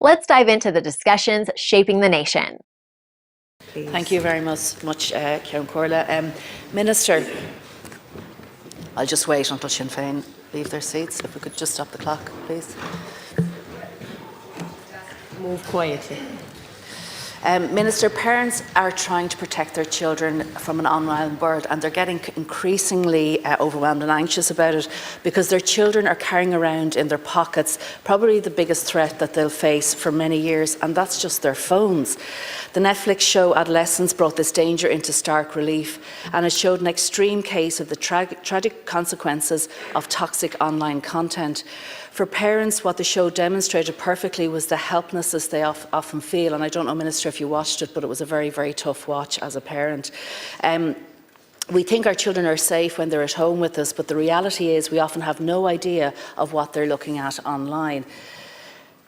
Let's dive into the discussions shaping the nation. Please. Thank you very much, Ciarán Comhairle. Minister, I'll just wait until Sinn Féin leave their seats. If we could just stop the clock, please. Move quietly. Minister, parents are trying to protect their children from an online world, and they're getting increasingly overwhelmed and anxious about it because their children are carrying around in their pockets probably the biggest threat that they'll face for many years, and that's just their phones. The Netflix show Adolescence brought this danger into stark relief, and it showed an extreme case of the tragic consequences of toxic online content. For parents, what the show demonstrated perfectly was the helplessness they often feel. And I don't know, Minister, if you watched it, but it was a very, very tough watch as a parent. We think our children are safe when they're at home with us, but the reality is we often have no idea of what they're looking at online.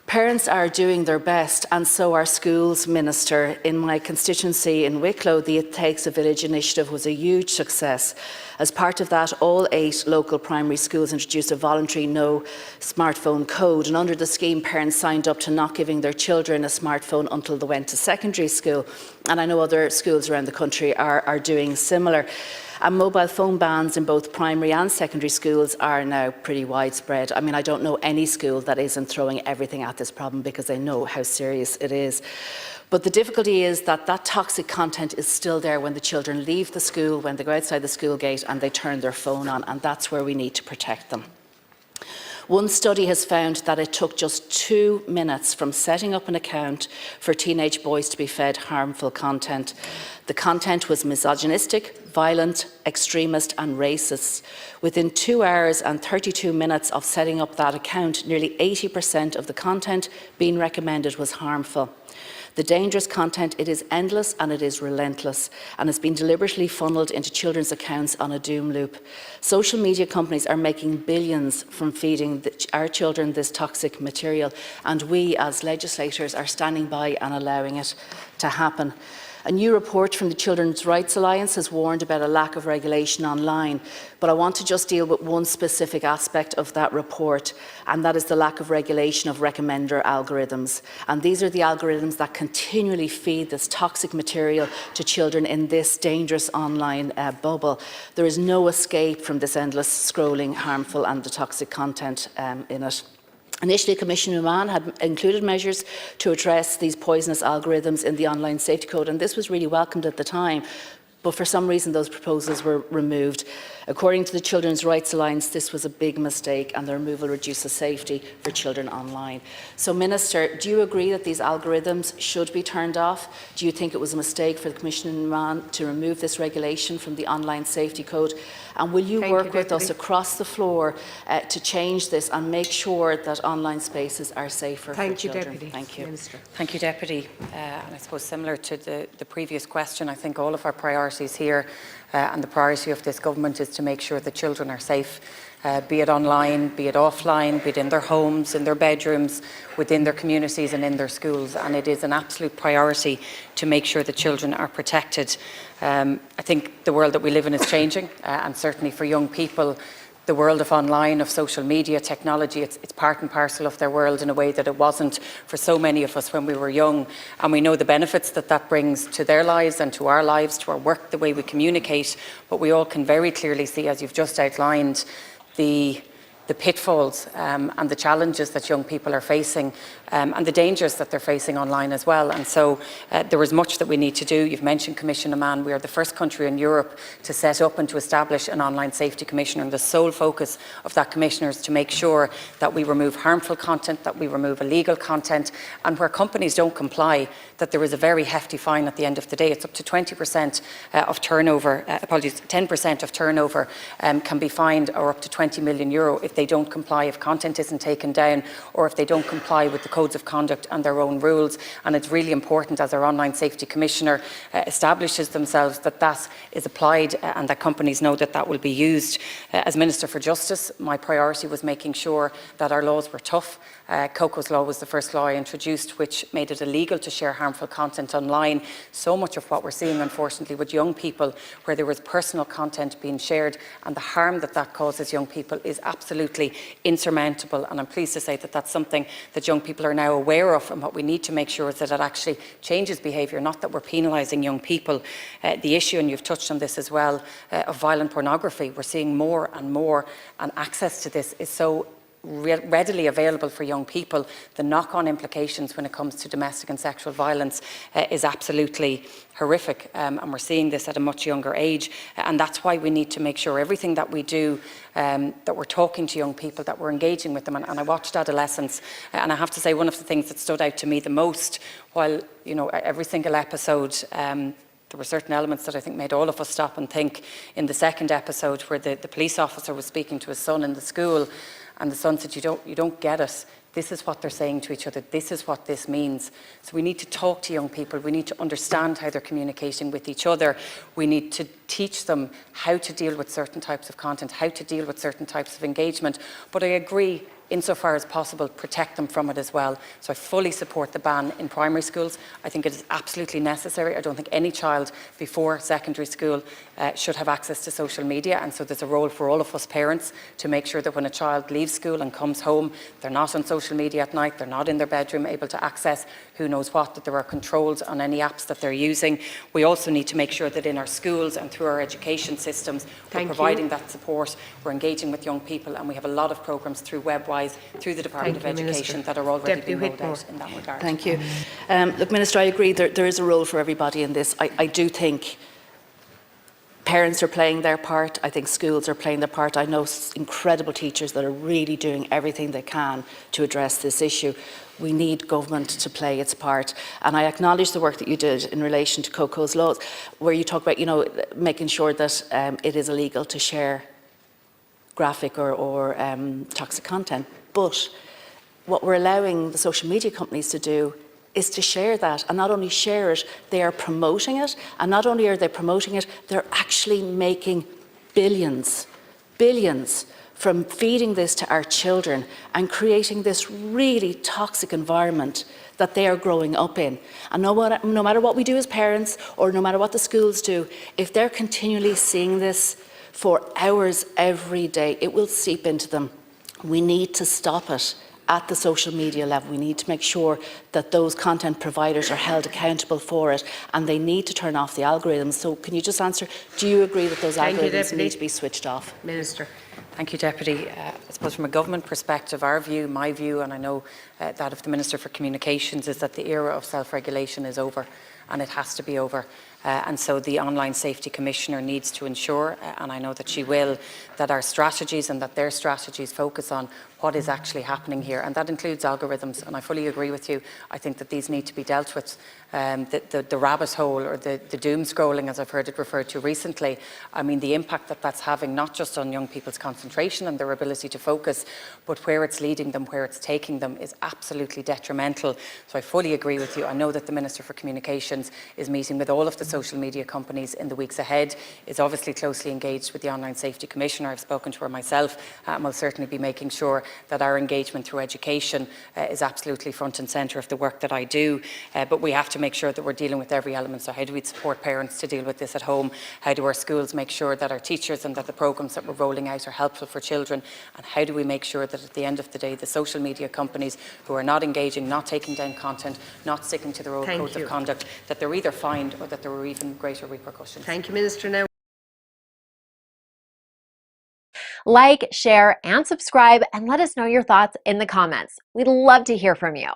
Parents are doing their best, and so are schools, Minister. In my constituency in Wicklow, the It Takes a Village initiative was a huge success. As part of that, all 8 local primary schools introduced a voluntary no smartphone code, and under the scheme, parents signed up to not giving their children a smartphone until they went to secondary school. And I know other schools around the country are doing similar. And mobile phone bans in both primary and secondary schools are now pretty widespread. I mean, I don't know any school that isn't throwing everything at this problem because they know how serious it is. But the difficulty is that that toxic content is still there when the children leave the school, when they go outside the school gate and they turn their phone on, and that's where we need to protect them. One study has found that it took just 2 minutes from setting up an account for teenage boys to be fed harmful content. The content was misogynistic, violent, extremist and racist. Within 2 hours and 32 minutes of setting up that account, nearly 80% of the content being recommended was harmful. The dangerous content, it is endless and it is relentless, and has been deliberately funneled into children's accounts on a doom loop. Social media companies are making billions from feeding our children this toxic material, and we as legislators are standing by and allowing it to happen. A new report from the Children's Rights Alliance has warned about a lack of regulation online, but I want to just deal with one specific aspect of that report, and that is the lack of regulation of recommender algorithms. And these are the algorithms that continually feed this toxic material to children in this dangerous online bubble. There is no escape from this endless scrolling, harmful and the toxic content in it. Initially, Commissioner Mann had included measures to address these poisonous algorithms in the Online Safety Code, and this was really welcomed at the time. But for some reason, those proposals were removed. According to the Children's Rights Alliance, this was a big mistake, and the removal reduces safety for children online. So, Minister, do you agree that these algorithms should be turned off? Do you think it was a mistake for the Commissioner Mann to remove this regulation from the Online Safety Code? And will you work with us across the floor to change this and make sure that online spaces are safer for children? Deputy. Thank you. Minister. Thank you, Deputy. And I suppose similar to the previous question, I think all of our priorities here and the priority of this government is to make sure that children are safe, be it online, be it offline, be it in their homes, in their bedrooms, within their communities and in their schools. And it is an absolute priority to make sure that children are protected. I think the world that we live in is changing, and certainly for young people, the world of online, of social media, technology, it's part and parcel of their world in a way that it wasn't for so many of us when we were young. And we know the benefits that that brings to their lives and to our lives, to our work, the way we communicate. But we all can very clearly see, as you've just outlined, the pitfalls and the challenges that young people are facing and the dangers that they're facing online as well. And so there is much that we need to do. You've mentioned Commissioner Mann. We are the first country in Europe to set up and to establish an online safety commissioner, and the sole focus of that commissioner is to make sure that we remove harmful content, that we remove illegal content, and where companies don't comply, that there is a very hefty fine at the end of the day. It's up to 20% of turnover, 10% of turnover can be fined, or up to €20 million if they don't comply, if content isn't taken down, or if they don't comply with the codes of conduct and their own rules. And it's really important, as our Online Safety Commissioner establishes themselves, that that is applied and that companies know that that will be used. As Minister for Justice, my priority was making sure that our laws were tough. Coco's Law was the first law I introduced, which made it illegal to share harmful content online. So much of what we're seeing, unfortunately, with young people, where there was personal content being shared, and the harm that that causes young people is absolutely absolutely insurmountable, and I'm pleased to say that that's something that young people are now aware of, and what we need to make sure is that it actually changes behaviour, not that we're penalising young people. The issue, and you've touched on this as well, of violent pornography, we're seeing more and more, and access to this is so readily available for young people. The knock-on implications when it comes to domestic and sexual violence is absolutely horrific, and we're seeing this at a much younger age, and that's why we need to make sure everything that we do, that we're talking to young people, that we're engaging with them. And I watched adolescents, and I have to say one of the things that stood out to me the most, while every single episode there were certain elements that I think made all of us stop and think. In the second episode, where the police officer was speaking to his son in the school, and the son said, you don't get it. This is what they're saying to each other. This is what this means. So we need to talk to young people. We need to understand how they're communicating with each other. We need to teach them how to deal with certain types of content, how to deal with certain types of engagement. But I agree, insofar as possible, protect them from it as well. So I fully support the ban in primary schools. I think it is absolutely necessary. I don't think any child before secondary school should have access to social media, and so there's a role for all of us parents to make sure that when a child leaves school and comes home, they're not on social media at night, they're not in their bedroom able to access who knows what, that there are controls on any apps that they're using. We also need to make sure that in our schools and through our education systems, we're providing that support, we're engaging with young people, and we have a lot of programmes through Webwise, through the Department of Education, that are already being rolled out in that regard. Thank you. Look, Minister, I agree there is a role for everybody in this. I do think parents are playing their part. I think schools are playing their part. I know incredible teachers that are really doing everything they can to address this issue. We need government to play its part. And I acknowledge the work that you did in relation to Coco's laws, where you talk about, making sure that it is illegal to share graphic or toxic content. But what we're allowing the social media companies to do is to share that, and not only share it, they are promoting it, and not only are they promoting it, they're actually making billions from feeding this to our children and creating this really toxic environment that they are growing up in. And no matter what we do as parents, or no matter what the schools do, if they're continually seeing this for hours every day, it will seep into them. We need to stop it at the social media level. We need to make sure that those content providers are held accountable for it, and they need to turn off the algorithms. So can you just answer, do you agree that those algorithms need to be switched off? Minister. Thank you, Deputy. I suppose from a government perspective, our view, my view, and I know that of the Minister for Communications, is that the era of self-regulation is over, and it has to be over. And so the Online Safety Commissioner needs to ensure, and I know that she will, that our strategies and that their strategies focus on what is actually happening here, and that includes algorithms. And I fully agree with you. I think that these need to be dealt with. The rabbit hole, or the doom scrolling, as I've heard it referred to recently, I mean, the impact that that's having, not just on young people's concentration and their ability to focus, but where it's leading them, where it's taking them, is absolutely detrimental. So I fully agree with you. I know that the Minister for Communications is meeting with all of the social media companies in the weeks ahead, is obviously closely engaged with the Online Safety Commissioner. I've spoken to her myself, and will certainly be making sure that our engagement through education is absolutely front and centre of the work that I do. But we have to make sure that we're dealing with every element. So how do we support parents to deal with this at home? How do our schools make sure that our teachers and that the programmes that we're rolling out are helpful for children? And how do we make sure that at the end of the day, the social media companies who are not engaging, not taking down content, not sticking to their own codes of conduct, that they're either fined or that there are even greater repercussions? Thank you, Minister. Now. Like, share, and subscribe, and let us know your thoughts in the comments. We'd love to hear from you.